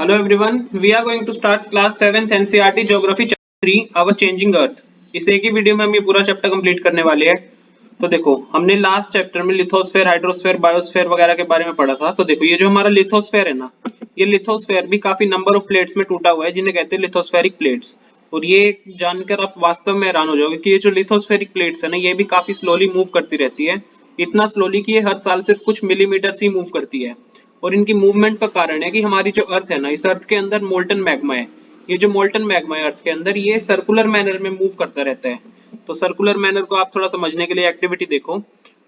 Hello everyone, we are going to start class 7th NCERT Geography Chapter 3 Our Changing Earth। इस एक ही video में हम ये पूरा चैप्टर कंप्लीट करने वाले हैं। तो देखो हमने लास्ट चैप्टर में लिथोस्फेयर, हाइड्रोस्फेयर, बायोस्फेयर वगैरह के बारे में पढ़ा था। तो देखो ये जो हमारा लिथोस्फेयर है ना, ये लिथोस्फेयर भी काफी नंबर ऑफ प्लेट्स में टूटा हुआ है जिन्हें कहते हैं लिथोस्फेरिक प्लेट्स। और ये जानकर आप वास्तव में हैरान हो जाओगे कि ये जो लिथोस्फेरिक प्लेट्स है ना, ये भी काफी स्लोली मूव करती रहती है। इतना स्लोली कि ये हर साल सिर्फ कुछ मिलीमीटर ही मूव करती है। और इनकी मूवमेंट का कारण है कि हमारी जो अर्थ है ना, इस अर्थ के अंदर मोल्टन मैग्मा है। ये जो मोल्टन मैग्मा है अर्थ के अंदर, ये सर्कुलर मैनर में मूव करता रहता है। तो सर्कुलर मैनर को आप थोड़ा समझने के लिए एक्टिविटी देखो।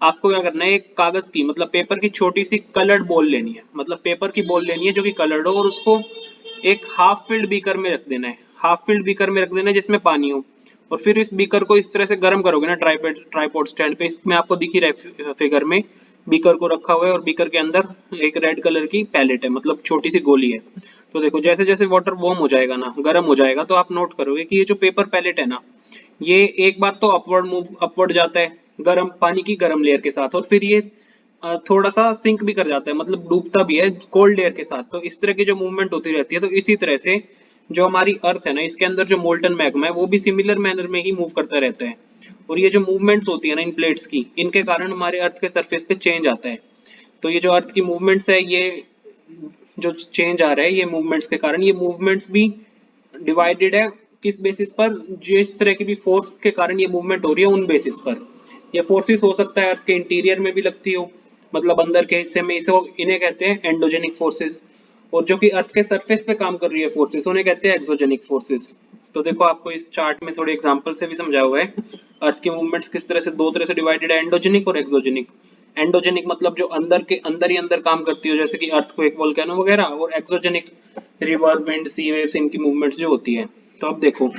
आपको क्या करना है, एक कागज की मतलब पेपर की छोटी सी कलर्ड बॉल लेनी है, मतलब पेपर की बॉल लेनी है जो कि कलर्ड हो, और उसको एक हाफ फिल्ड बीकर में रख देना है। हाफ फिल्ड बीकर में रख देना है जिसमें पानी हो। और फिर इस बीकर को इस तरह से गर्म करोगे ना, ट्राइपॉड स्टैंड पे, इसमें आपको दिख ही रहा है फिगर में बीकर को रखा हुआ है, और बीकर के अंदर एक रेड कलर की पैलेट है, मतलब छोटी सी गोली है। तो देखो जैसे जैसे वाटर वार्म हो जाएगा ना, गर्म हो जाएगा, तो आप नोट करोगे कि ये जो पेपर पैलेट है ना, ये एक बार तो अपवर्ड जाता है गर्म पानी की गर्म लेयर के साथ, और फिर ये थोड़ा सा सिंक भी कर जाता है, मतलब डूबता भी है कोल्ड लेयर के साथ। तो इस तरह की जो मूवमेंट होती रहती है। तो इसी तरह से जो हमारी अर्थ है ना, इसके अंदर जो मोल्टन मैग्मा है वो भी सिमिलर मैनर में ही मूव करता रहता है। और ये जो मूवमेंट्स होती है ना इन प्लेट्स की, इनके कारण हमारे अर्थ के सरफेस पे चेंज आता है। तो ये जो अर्थ की मूवमेंट्स है, ये जो चेंज आ रहा है ये मूवमेंट्स के कारण, ये मूवमेंट्स भी डिवाइडेड है किस बेसिस पर, जिस तरह की भी फोर्स के कारण ये मूवमेंट हो रही है उन बेसिस पर। ये फोर्सेस हो सकता है अर्थ के इंटीरियर में भी लगती हो, मतलब अंदर के हिस्से में, इसे इन्हें कहते हैं एंडोजेनिक फोर्सेस। और जो कि अर्थ के सरफेस पे काम कर रही है फोर्सेस, उन्हें कहते हैं एक्सोजेनिक फोर्सेस। तो देखो आपको इस चार्ट में थोड़े एग्जांपल से भी समझाया हुआ है अर्थ की मूवमेंट्स किस तरह से, दो तरह से डिवाइडेड है, एंडोजेनिक और एक्सोजेनिक। एंडोजेनिक मतलब जो अंदर के अंदर ही अंदर काम करती हो, जैसे कि अर्थक्वेक, वोल्केनो वगैरह। और एक्सोजेनिक रिवर, विंड, सी वेव्स, इनकी मूवमेंट्स जो होती है। तो अब देखो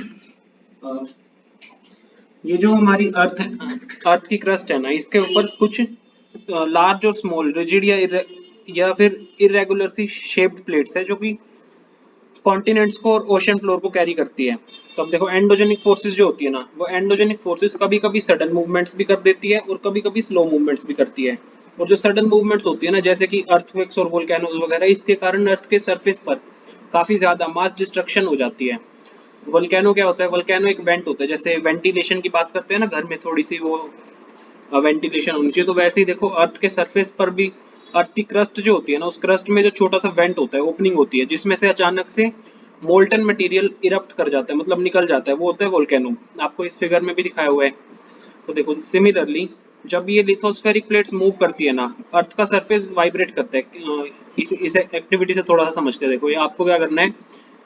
ये जो हमारी अर्थ है, अर्थ की क्रस्ट है ना, इसके ऊपर कुछ लार्ज और स्मॉल रिजिड या फिर इरेगुलर सी शेप्ड प्लेट्स है जो कि कॉन्टिनेंट्स को और ओशन फ्लोर को कैरी करती है। तो अब देखो एंडोजेनिक फोर्सेस जो होती है ना, वो एंडोजेनिक फोर्सेस कभी कभी सडन मूवमेंट्स भी कर देती है और कभी कभी स्लो मूवमेंट्स भी करती है। और जो सडन मूवमेंट्स होती है ना, जैसे कि अर्थक्वेक्स और वोल्केनोज वगैरह, इसके कारण अर्थ के सरफेस पर काफी ज्यादा मास डिस्ट्रक्शन हो जाती है। वोल्केनो क्या होता है, वोल्केनो एक वेंट होता है, जैसे वेंटिलेशन की बात करते हैं ना घर में, थोड़ी सी वो वेंटिलेशन होनी चाहिए, तो वैसे ही देखो अर्थ के सरफेस पर भी अर्थ की क्रस्ट जो होती है ना, उस क्रस्ट में जो छोटा सा वेंट होता है, ओपनिंग होती है, जिसमें से अचानक से मोल्टन मटेरियल इरप्ट कर जाता है, मतलब निकल जाता है, वो होता है वोल्केनो। आपको इस फिगर में भी दिखाया हुआ है। तो देखो सिमिलरली जब ये लिथोस्फेरिक प्लेट्स मूव करती है ना, अर्थ का सरफेस वाइब्रेट करता है। इस एक्टिविटी से थोड़ा सा समझते हैं। देखो ये आपको क्या करना है,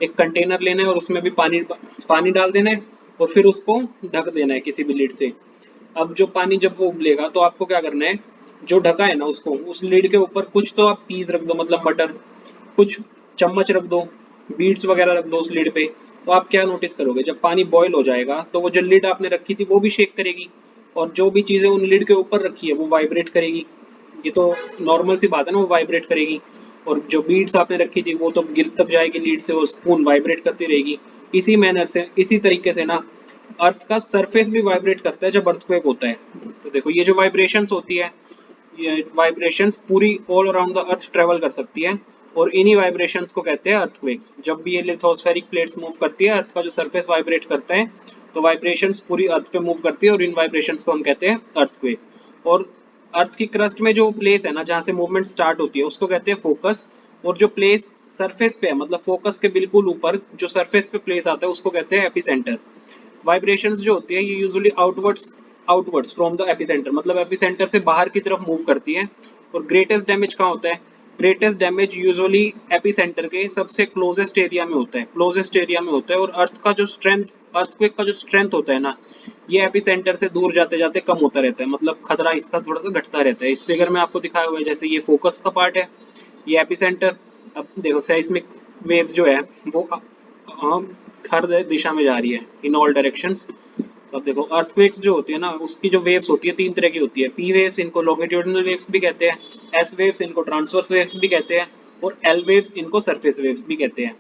एक कंटेनर लेना है और उसमें भी पानी पानी डाल देना है, और फिर उसको ढक देना है किसी भी लिड से। अब जो पानी जब वो उबलेगा, तो आपको क्या करना है, जो ढका है ना उसको, उस लीड के ऊपर कुछ तो आप पीस रख दो, मतलब मटर, कुछ चम्मच रख दो, बीट्स वगैरह रख दो उस लीड पे। तो आप क्या नोटिस करोगे, जब पानी बॉईल हो जाएगा तो वो जो लीड आपने रखी थी वो भी शेक करेगी, और जो भी चीजें उन लीड के ऊपर रखी है वो वाइब्रेट करेगी। ये तो नॉर्मल सी बात है ना, वो वाइब्रेट करेगी। और जो बीट्स आपने रखी थी वो तो गिर तक जाएगी लीड से, वो स्पून वाइब्रेट करती रहेगी। इसी मैनर से, इसी तरीके से ना, अर्थ का सरफेस भी वाइब्रेट करता है जब अर्थक्वेक होता है। तो देखो ये जो वाइब्रेशंस होती है, ये वाइब्रेशंस पूरी all around the earth travel कर सकती है, और इन्हीं वाइब्रेशंस को कहते हैं अर्थक्वेक्स। जब भी ये लिथोस्फेरिक प्लेट्स मूव करती है, अर्थ का जो सरफेस वाइब्रेट करता है, तो वाइब्रेशंस पूरी अर्थ पे मूव करती है, और इन वाइब्रेशंस को हम कहते हैं अर्थक्वेक। और अर्थ की क्रस्ट में जो प्लेस है ना, जहाँ से मूवमेंट स्टार्ट होती है, उसको कहते हैं फोकस। और जो प्लेस सरफेस पे है, मतलब फोकस के बिल्कुल ऊपर जो सरफेस पे प्लेस आता है, उसको कहते हैं एपिसेंटर। वाइब्रेशंस जो होती है ये usually outwards from the epicentre, मतलब एपिसेंटर से बाहर की तरफ मूव करती है। और ग्रेटेस्ट डैमेज कहाँ होता है, ग्रेटेस्ट डैमेज यूजुअली एपिसेंटर के सबसे क्लोजेस्ट एरिया में होता है, क्लोजेस्ट एरिया में होता है। और अर्थ का जो स्ट्रेंथ, अर्थक्वेक का जो स्ट्रेंथ होता है ना, ये एपिसेंटर से दूर जाते जाते कम होता रहता है, मतलब खतरा इसका थोड़ा सा घटता रहता है। इस फिगर में आपको दिखाया हुआ है, जैसे ये फोकस का पार्ट है, ये एपिसेंटर। अब देखो सेismic वेव्स जो है वो हर दिशा में जा रही है, इन ऑल डायरेक्शंस। तो अब देखो अर्थक्वेक्स जो होती है ना, उसकी जो वेव्स होती है तीन तरह की होती है। पी वेव्स, इनको लॉन्गिट्यूडिनल वेव्स भी कहते हैं। एस वेव्स, इनको ट्रांसवर्स वेव्स भी कहते हैं। और एल वेव्स, इनको सरफेस वेव्स भी कहते हैं।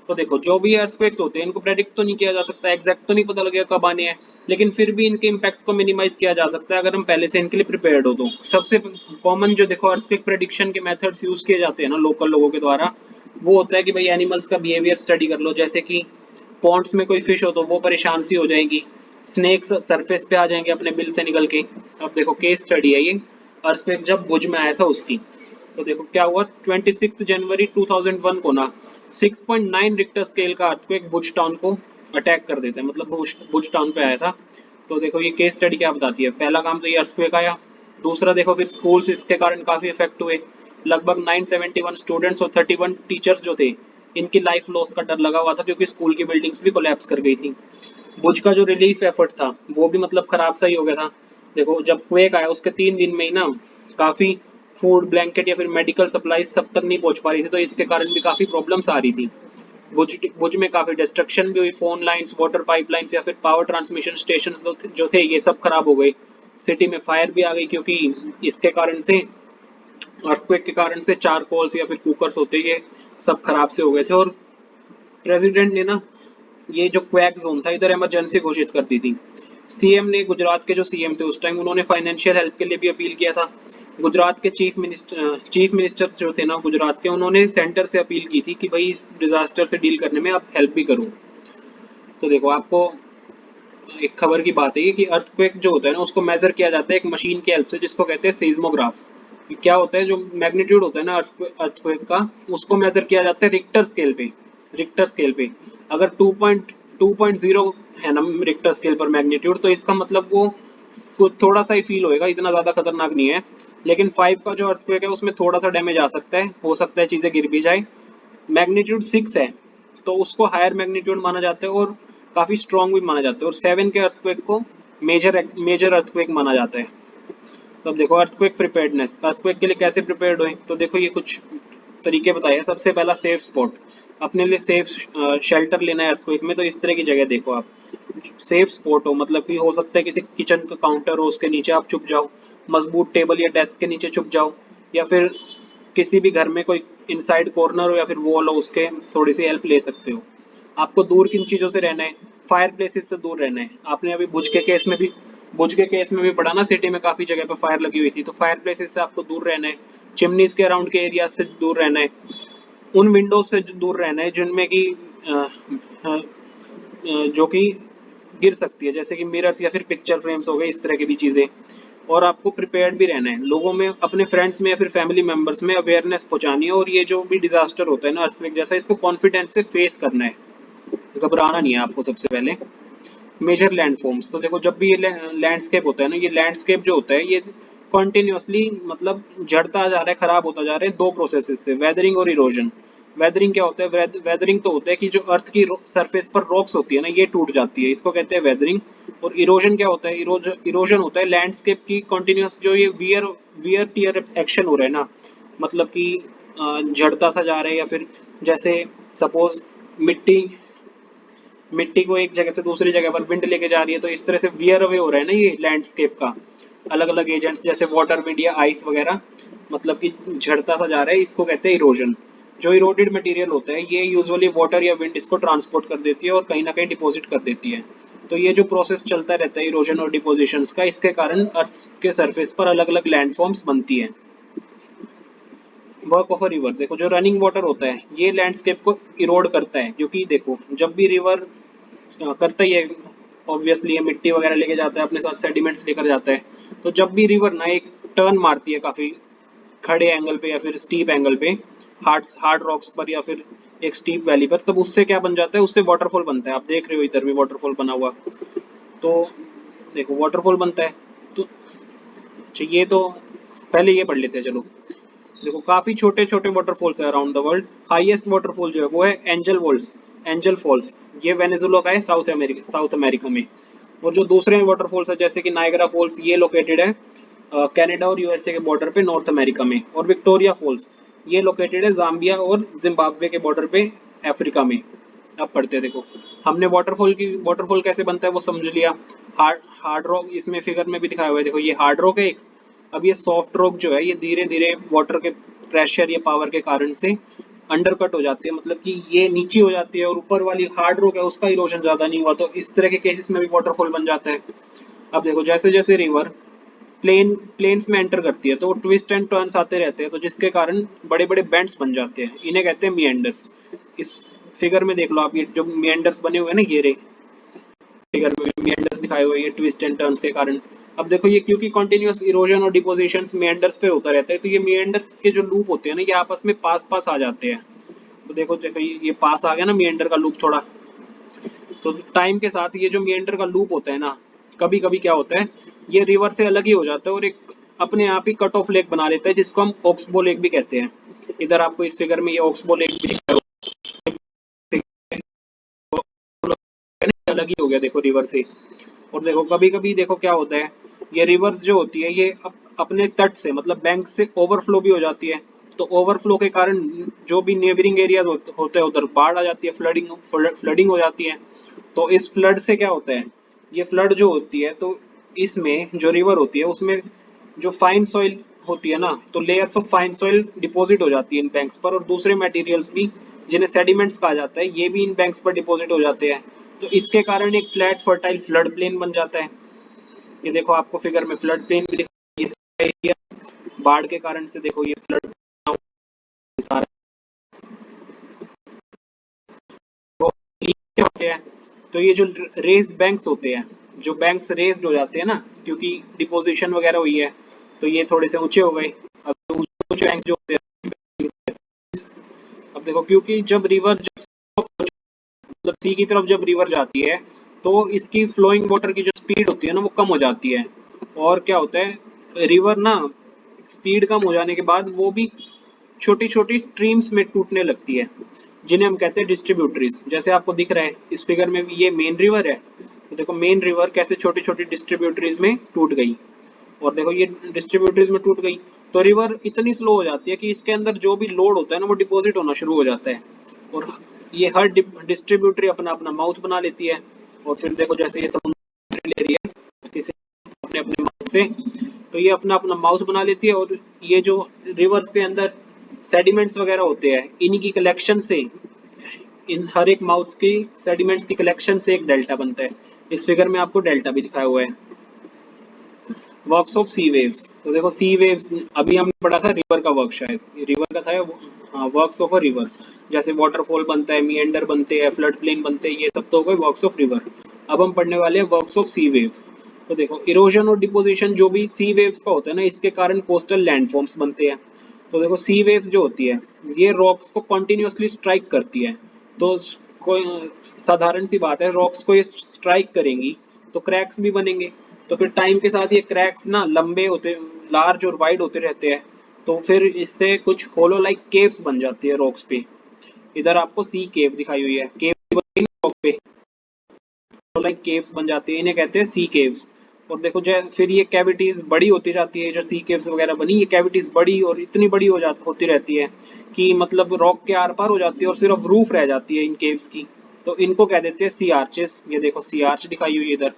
तो देखो जो भी अर्थक्वेक्स होते हैं, इनको प्रेडिक्ट तो नहीं किया जा सकता, एग्जैक्ट तो नहीं पता लगेगा कब आने हैं, लेकिन फिर भी इनके इम्पैक्ट को मिनिमाइज किया जा सकता है अगर हम पहले से इनके लिए प्रिपेयर्ड हो। तो सबसे कॉमन जो देखो अर्थक्वेक प्रेडिक्शन के मेथड्स यूज किए जाते हैं ना लोकल लोगों के द्वारा, वो होता है कि भाई एनिमल्स का बिहेवियर स्टडी कर लो, जैसे कि पॉन्ड्स में कोई फिश हो तो वो परेशान सी हो जाएंगी, स्नेक्स सरफेस पे आ जाएंगे अपने बिल से निकल के। अब देखो केस स्टडी है ये, अर्थक्वेक जब भुज में आया था उसकी। तो देखो क्या हुआ, 26 जनवरी 2001 को ना 6.9 रिक्टर स्केल का अर्थक्वेक भुज टाउन को अटैक कर देता है, मतलब भुज टाउन पे आया था। तो देखो ये केस स्टडी क्या बताती है, पहला काम तो ये अर्थक्वेक आया, दूसरा देखो फिर स्कूल्स इसके कारण काफी इफेक्ट हुए, लगभग 971 स्टूडेंट्स और 31 टीचर्स जो थे इनकी लाइफ लॉस का डर लगा हुआ था, क्योंकि स्कूल की बिल्डिंग्स भी कोलैप्स कर गई थी। भुज का जो रिलीफ एफर्ट था वो भी मतलब खराब सा ही हो गया था। देखो जब क्वेक आया उसके 3 दिन में ही ना काफी फूड ब्लैंकेट या फिर मेडिकल सप्लाई सब तक नहीं पहुंच पा रही थी, तो इसके कारण भी काफी प्रॉब्लम्स आ रही थी। भुज में काफी डिस्ट्रक्शन भी हुई, फोन लाइंस, वाटर पाइपलाइंस या फिर पावर ट्रांसमिशन स्टेशन जो थे ये सब खराब हो गए। सिटी में फायर भी आ गई, क्योंकि इसके कारण से, अर्थक्वेक के कारण से चारकोल्स या फिर कुकर्स होते ये सब खराब से हो गए थे। और प्रेसिडेंट ने ना ये जो क्वैक जोन था इधर इमरजेंसी घोषित कर दी थी। सीएम ने, गुजरात के जो सीएम थे उस टाइम, उन्होंने फाइनेंशियल हेल्प के लिए भी अपील किया था। गुजरात के चीफ मिनिस्टर जो थे ना गुजरात के, उन्होंने सेंटर से अपील की थी कि भाई इस डिजास्टर से डील करने में आप हेल्प भी करो। तो देखो आपको एक खबर की बात है कि अर्थक्वेक जो होता है ना उसको मेजर किया जाता है एक मशीन की हेल्प से, जिसको कहते हैं सीज्मोग्राफ। क्या होता है, जो मैग्नीट्यूड होता है ना अर्थक्वेक का, उसको मेजर किया जाता है रिक्टर स्केल पे। रिक्टर स्केल पे अगर 2.0 है ना रिक्टर स्केल पर मैग्नीट्यूड, तो इसका मतलब वो थोड़ा सा ही फील होएगा, इतना ज्यादा खतरनाक नहीं है। लेकिन 5 का जो अर्थक्वेक है उसमें थोड़ा सा डैमेज आ सकता है, हो सकता है चीजें गिर भी जाए। मैग्नीट्यूड 6 है तो उसको हायर मैग्नीट्यूड माना जाता है और काफी स्ट्रॉन्ग भी माना जाता है। और 7 के अर्थक्वेक को मेजर मेजर अर्थक्वेक माना जाता है। तो अब देखो अर्थक्वेक प्रिपेयर्डनेस, अर्थक्वेक के लिए कैसे प्रिपेयर्ड हुए, तो देखो ये कुछ तरीके बताए हैं। सबसे पहला सेफ स्पॉट, अपने लिए सेफ शेल्टर लेना है अर्थक्वेक में, तो इस तरह की जगह देखो आप, सेफ स्पॉट हो, मतलब कि हो सकता है किसी किचन का काउंटर हो उसके नीचे आप छुप जाओ, मजबूत टेबल या डेस्क के नीचे छुप जाओ, या फिर किसी भी घर में कोई इनसाइड कॉर्नर हो या फिर वॉल हो उसके थोड़ी सी हेल्प ले सकते हो। आपको दूर किन चीजों से रहना है, फायर प्लेसेस से दूर रहना है। आपने अभी भुज के केस में भी पढ़ा ना, सिटी में काफी जगह पे फायर लगी हुई थी, तो फायर प्लेसेस से आपको दूर रहना है। चिमनीज के अराउंड के एरिया से दूर रहना है। उन विंडोज से दूर रहना है जिनमें कि जो कि गिर सकती है, जैसे कि मिरर्स या फिर पिक्चर फ्रेम्स हो गए, इस तरह की भी चीजें। और आपको प्रिपेयर्ड भी रहना है, लोगों में, अपने फ्रेंड्स में या फिर फैमिली मेंबर्स में अवेयरनेस पहुंचानी है। और ये जो भी डिजास्टर होता है ना अर्थक्वेक जैसा, इसको कॉन्फिडेंस से फेस करना है, घबराना नहीं है आपको सबसे पहले। मेजर लैंडफॉर्म्स, तो देखो जब भी ये लैंडस्केप होता है ना, ये लैंडस्केप जो होता है ये कॉन्टिन्यूसली मतलब झड़ता जा रहा है, खराब होता जा रहा है, दो प्रोसेसेस से, वेदरिंग और इरोजन। वेदरिंग क्या होता है, वेदरिंग तो होता है कि जो अर्थ की सरफेस पर रॉक्स होती है ना ये टूट जाती है, इसको कहते हैं वेदरिंग। और इरोजन क्या होता है, इरोजन होता है लैंडस्केप की कंटिन्यूस जो ये वियर वियर टियर एक्शन हो रहा है ना, मतलब कि झड़ता सा जा रहा है, या फिर जैसे सपोज मिट्टी मिट्टी को एक जगह से दूसरी जगह पर विंड लेके जा रही है, तो इस तरह से वियर अवे हो रहा है ना ये लैंडस्केप का, अलग अलग एजेंट्स जैसे वाटर, विंड या आइस वगैरह, मतलब कि झड़ता सा जा रहा है, इसको कहते हैं इरोजन। जो इरोडेड मटेरियल होता है ये यूजुअली वाटर या विंड इसको ट्रांसपोर्ट कर देती है और कहीं ना कहीं डिपॉजिट कर देती है। तो ये जो प्रोसेस चलता रहता है इरोजन और डिपोजिशन का, इसके कारण अर्थ के सरफेस पर अलग अलग लैंडफॉर्म्स बनती है। वर्क ऑफ अ रिवर, देखो जो रनिंग वाटर होता है ये लैंडस्केप को इरोड करता है, क्योंकि देखो जब भी रिवर करता ही है, ऑब्वियसली ये मिट्टी वगैरह लेके जाता है अपने साथ, सेडिमेंट्स लेकर जाता है। तो जब भी रिवर ना एक टर्न मारती है काफी खड़े एंगल पे या फिर स्टीप एंगल पे, हार्ड हार्ड रॉक्स पर या फिर एक स्टीप वैली पर, तब उससे क्या बन जाता है, उससे वाटरफॉल बनता है। आप देख रहे हो इधर भी वाटरफॉल बना हुआ, तो देखो वाटरफॉल बनता है। तो अच्छा ये तो पहले ये पढ़ लेते हैं चलो। देखो काफी छोटे छोटे वाटरफॉल्स है around the world. Highest waterfall जो है वो है एंजल फॉल्स, ये वेनेजुला का है, साउथ अमेरिका में। और जो दूसरे वाटरफॉल्स है जैसे कि नायगरा फॉल्स, ये लोकेटेड है कनाडा और यूएसए के बॉर्डर पे नॉर्थ अमेरिका में। और विक्टोरिया फॉल्स ये लोकेटेड है जाम्बिया और जिम्बाब्वे के बॉर्डर पे अफ्रीका में। अब पढ़ते हैं देखो, हमने वाटरफॉल कैसे बनता है वो समझ लिया। हार्ड रॉक इसमें फिगर में भी दिखाया हुआ है, देखो ये हार्ड रॉक है एक। अब ये सॉफ्ट रॉक जो है ये धीरे धीरे वाटर के प्रेशर या पावर के कारण से अंडर कट हो जाती है, मतलब कि ये नीचे हो जाती है, और ऊपर वाली हार्ड रॉक है उसका इरोजन ज्यादा नहीं हुआ, तो इस तरह के केसेस में भी वाटरफॉल बन जाता है। अब देखो जैसे जैसे रिवर प्लेन्स में एंटर करती है, तो ट्विस्ट एंड टर्न्स आते रहते हैं, तो जिसके कारण बड़े बड़े बेंड्स बन जाते हैं, इन्हें कहते हैं मिएंडर्स। इस फिगर में देख लो आप, ये जो मिएंडर्स बने हुए हैं ना, ये रे फिगर में मिएंडर्स दिखाए हुए हैं ट्विस्ट एंड टर्न्स के कारण। अब देखो ये क्योंकि कंटिन्यूअस इरोजन और डिपोजिशन मिएंडर्स पे होता रहता है, तो ये मिएंडर्स के जो लूप होते हैं ना, ये आपस में पास पास आ जाते हैं। तो देखो देखो ये पास आ गया ना मिएंडर का लूप थोड़ा। तो टाइम के साथ ये जो मिएंडर का लूप होता है ना, कभी कभी क्या होता है, ये रिवर से अलग ही हो जाता है और एक अपने आप ही कट ऑफ लेक बना लेता है, जिसको हम ऑक्सबो लेक भी कहते हैं। इधर आपको इस फिगर में ये ऑक्सबो लेक भी दिखा अलग ही हो गया देखो रिवर से। और देखो कभी कभी देखो क्या होता है, ये रिवर्स जो होती है ये अपने तट से मतलब बैंक से ओवरफ्लो भी हो जाती है। तो ओवरफ्लो के कारण जो भी नेबरिंग एरियाज होते हैं उधर बाढ़ आ जाती है, फ्लडिंग हो जाती है। तो इस फ्लड से क्या होता है, ये फ्लड जो होती है तो इसमें जो रिवर होती है उसमें जो फाइन सॉइल होती है ना, तो layers of fine soil deposit हो जाती है इन बैंक्स पर, और दूसरे मटेरियल्स भी जिन्हें सेडिमेंट्स कहा जाता है, ये भी इन बैंक्स पर डिपॉजिट हो जाते हैं। तो इसके कारण एक फ्लैट फर्टाइल फ्लड प्लेन बन जाता है। ये देखो आपको फिगर में फ्लड प्लेन भी दिखाई है, बाढ़ के कारण से देखो ये फ्लड सारा। तो ये क्या होते हैं, तो ये जो रेस्ड बैंक्स होते हैं, जो बैंक्स रेस्ड हो जाते हैं ना, क्योंकि डिपोजिशन वगैरह हुई है, तो ये थोड़े से ऊंचे हो गए। अब ऊंचे बैंक्स जो होते हैं, अब देखो क्योंकि जब रिवर मतलब सी की तरफ जब रिवर जाती है, तो इसकी फ्लोइंग वाटर की जो स्पीड होती है ना वो कम हो जाती है। और क्या होता है, रिवर ना स्पीड कम हो जाने के बाद वो भी छोटी छोटी स्ट्रीम्स में टूटने लगती है, जिन्हें हम कहते हैं डिस्ट्रीब्यूटरीज। जैसे आपको दिख रहा है इस फिगर में भी, ये मेन रिवर है, तो देखो मेन रिवर कैसे छोटी छोटी डिस्ट्रीब्यूटरीज में टूट गई। और देखो ये डिस्ट्रीब्यूटरीज में टूट गई, तो रिवर इतनी स्लो हो जाती है कि इसके अंदर जो भी लोड होता है ना वो डिपॉजिट होना शुरू हो जाता है। और ये हर डिस्ट्रीब्यूटरी अपना अपना माउथ बना लेती है। और फिर देखो जैसे ये समुद्र ले रही है इसे अपने अपने माउथ से, तो ये अपना अपना माउथ बना लेती है। और ये जो रिवर्स के अंदर सेडिमेंट्स वगैरह होते हैं, इन्हीं की कलेक्शन से, इन हर एक माउथ की सेडिमेंट्स की कलेक्शन से एक डेल्टा बनता है। इस फिगर में आपको डेल्टा भी दिखाया हुआ है। वर्क्स ऑफ सी वेव्स, तो देखो सी वेव्स अभी हमने पढ़ा था रिवर का वर्क, शायद ये रिवर का था वो। हाँ, वर्क्स ऑफ अ रिवर, जैसे वाटरफॉल बनता है, मिएंडर बनते हैं, फ्लड प्लेन बनते हैं, ये सब तो हो गए वर्क्स ऑफ रिवर। अब हम पढ़ने वाले हैं वर्क्स ऑफ सी वेव। तो देखो इरोजन और डिपोजिशन जो भी सी वेव्स का होता है ना, इसके कारण कोस्टल लैंडफॉर्म्स बनते हैं। तो देखो सी वेव्स जो होती है ये रॉक्स को कंटिन्यूअसली स्ट्राइक करती है। तो कोई साधारण सी बात है, रॉक्स को ये स्ट्राइक करेंगी तो क्रैक्स भी बनेंगे। तो फिर टाइम के साथ ये क्रैक्स ना लंबे होते, लार्ज और वाइड होते रहते हैं। तो फिर इससे कुछ होलो लाइक केव्स बन जाती है रॉक्स पे। इधर आपको सी केव दिखाई हुई है, केव रॉक पे लाइक केव्स बन जाती है, इन्हें कहते हैं सी केव्स। और देखो फिर ये कैविटीज बड़ी होती जाती है, जो सी केव्स वगैरह बनी, ये कैविटीज बड़ी और इतनी बड़ी होती रहती है कि मतलब रॉक के आर पार हो जाती है और सिर्फ रूफ रह जाती है इन केव्स की। तो इनको कह देते हैं सी आर्चेस। ये देखो सी आर्च दिखाई हुई है इधर,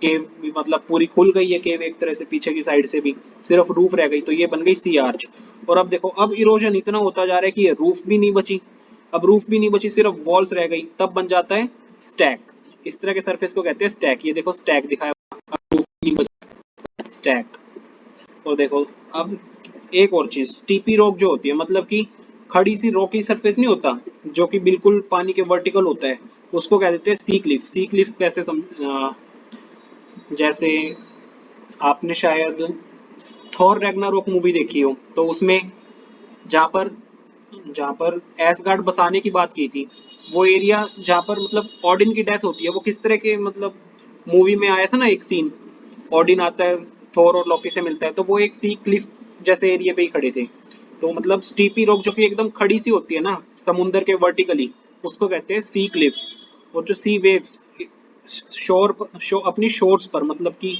केव भी मतलब पूरी खुल गई है केव एक तरह से, पीछे की साइड से भी सिर्फ रूफ रह गई, तो ये बन गई सी आर्च। और अब देखो अब इरोजन इतना होता जा रहा है कि ये रूफ भी नहीं बची, अब रूफ भी नहीं बची, सिर्फ वॉल्स रह गई, तब बन जाता है स्टैक। इस तरह के सरफेस को कहते हैं स्टैक। ये देखो स्टैक दिखाया, अब रूफ नहीं बचा, स्टैक। और देखो अब एक और चीज, टीपी रॉक जो होती है, मतलब कि खड़ी सी रॉकी सरफेस नहीं होता जो कि बिल्कुल पानी के वर्टिकल होता है, उसको कह देते हैं सी क्लिफ। सी क्लिफ कैसे जैसे आपने शायद थॉर रैग्नारोक मूवी देखी हो, तो उसमें जहाँ पर जहाँ पर एसगार्ड बसाने की बात की थी, वो एरिया जहाँ पर मतलब ऑडिन की डेथ होती है, वो किस तरह के मतलब मूवी में आया था ना एक सीन, ऑडिन आता है थोर और लॉकी से मिलता है, तो वो एक सी क्लिफ जैसे एरिया पे ही खड़े थे। तो मतलब स्टीपी रॉक जो कि एकदम खड़ी सी होती है ना समुंदर के वर्टिकली, उसको कहते हैं सी क्लिफ। और जो सी वेव्स अपनी शोर्स पर मतलब कि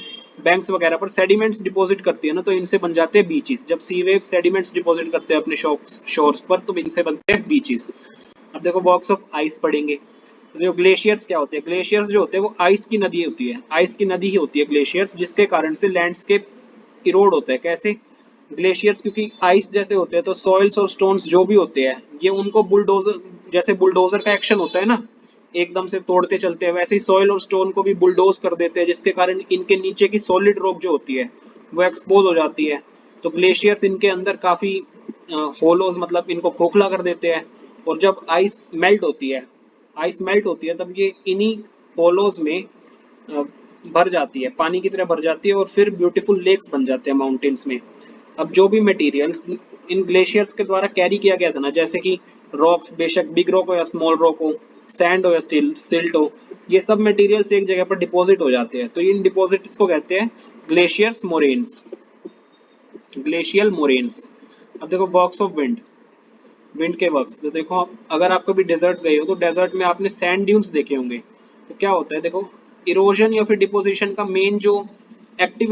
बैंक्स वगैरह पर सेडिमेंट्स डिपॉजिट करती है ना, तो इनसे बन जाते हैं बीचेस। जब सी वेव सेडिमेंट्स डिपॉजिट करते हैं अपने शोर्स पर, तो इनसे बनते हैं बीचेस। अब देखो बॉक्स ऑफ आइस पढ़ेंगे, तो जो ग्लेशियर्स क्या होते हैं, ग्लेशियर्स जो होते हैं वो आइस की नदी होती है, आइस की नदी ही होती है ग्लेशियर्स, जिसके कारण से लैंडस्केप इरोड होता है। कैसे ग्लेशियर्स, क्योंकि आइस जैसे होते हैं तो सॉइल्स और स्टोन्स जो भी होते हैं ये उनको बुलडोजर, जैसे बुलडोजर का एक्शन होता है ना, एकदम से तोड़ते चलते हैं, वैसे ही सॉइल और स्टोन को भी बुलडोज कर देते हैं, जिसके कारण इनके नीचे की सॉलिड रॉक जो होती है वो एक्सपोज हो जाती है। तो ग्लेशियर्स इनके अंदर काफी होलोज, मतलब इनको खोखला कर देते हैं। और जब आइस मेल्ट होती है तब ये इन्हीं होलोज में अ, भर जाती है, पानी की तरह भर जाती है, और फिर ब्यूटीफुल लेक्स बन जाते हैं माउंटेन्स में। अब जो भी मटेरियल्स इन ग्लेशियर्स के द्वारा कैरी किया गया था ना, जैसे कि रॉक्स, बेशक बिग रॉक हो या स्मॉल रॉक हो, सैंड हो या सिल्ट हो, ये सब मटेरियल्स एक जगह पर डिपॉजिट हो जाते हैं। तो इन डिपॉजिट्स को कहते हैं ग्लेशियर्स मोरेन्स, ग्लेशियल मोरेन्स। अब देखो बॉक्स ऑफ विंड, विंड के वर्क्स, तो देखो आप अगर आप कभी डेजर्ट गए हो तो डेजर्ट में आपने सैंड ड्यून्स देखे होंगे। तो क्या होता है देखो, इरोजन या फिर डिपोजिशन का मेन जो एक्टिव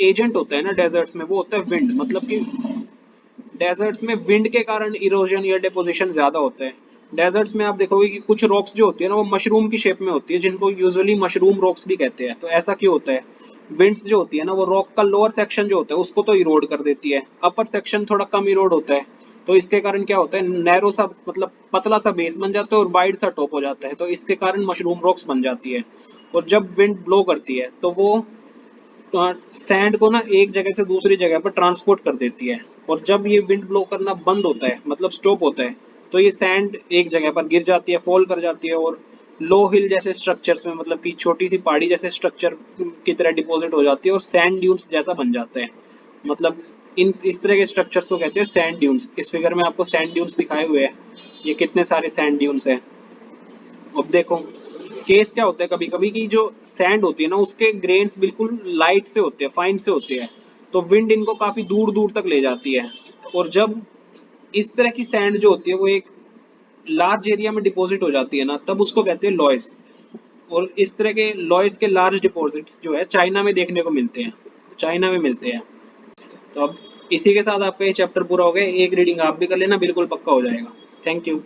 एजेंट होता है ना डेजर्ट्स में, वो होता है विंड। मतलब कि डेजर्ट्स में विंड के कारण इरोजन या डिपोजिशन ज्यादा होता है। डेजर्ट्स में आप देखोगे कि कुछ रॉक्स जो होती है ना वो मशरूम की शेप में होती है, जिनको यूजुअली मशरूम रॉक्स भी कहते हैं। तो ऐसा क्यों होता है, विंड्स जो होती है ना वो रॉक का लोअर सेक्शन जो होता है उसको तो इरोड कर देती है, अपर सेक्शन थोड़ा कम इरोड होता है। तो इसके कारण क्या होता है, नैरो सा, मतलब पतला सा बेस बन जाता है और वाइड सा टॉप हो जाता है। तो इसके कारण मशरूम रॉक्स बन जाती है। और जब विंड ब्लो करती है तो वो सैंड को ना एक जगह से दूसरी जगह पर ट्रांसपोर्ट कर देती है। और जब ये विंड ब्लो करना बंद होता है, मतलब स्टॉप होता है, तो ये सैंड एक जगह पर गिर जाती है, फॉल कर जाती है, और लो हिल जैसे स्ट्रक्चर्स में, मतलब कि छोटी सी पहाड़ी जैसे स्ट्रक्चर की तरह डिपॉजिट हो जाती है और सैंड ड्यून्स जैसा बन जाता है। मतलब इन इस तरह के स्ट्रक्चर्स को कहते हैं सैंड ड्यून्स। इस फिगर में आपको सैंड ड्यून्स दिखाए हुए हैं, ये कितने सारे सैंड ड्यून्स हैं। अब देखो केस क्या होता है कभी कभी कि जो सैंड होती है ना उसके ग्रेन्स बिल्कुल लाइट से होते हैं, फाइन से होते हैं। तो विंड इनको काफी दूर दूर तक ले जाती है। और जब इस तरह की सैंड जो होती है वो एक लार्ज एरिया में डिपॉजिट हो जाती है ना, तब उसको कहते हैं लॉयस। और इस तरह के लॉयस के लार्ज डिपॉजिट्स जो है चाइना में देखने को मिलते हैं, चाइना में मिलते हैं। तो अब इसी के साथ आपका ये चैप्टर पूरा हो गया। एक रीडिंग आप भी कर लेना, बिल्कुल पक्का हो जाएगा। Thank you.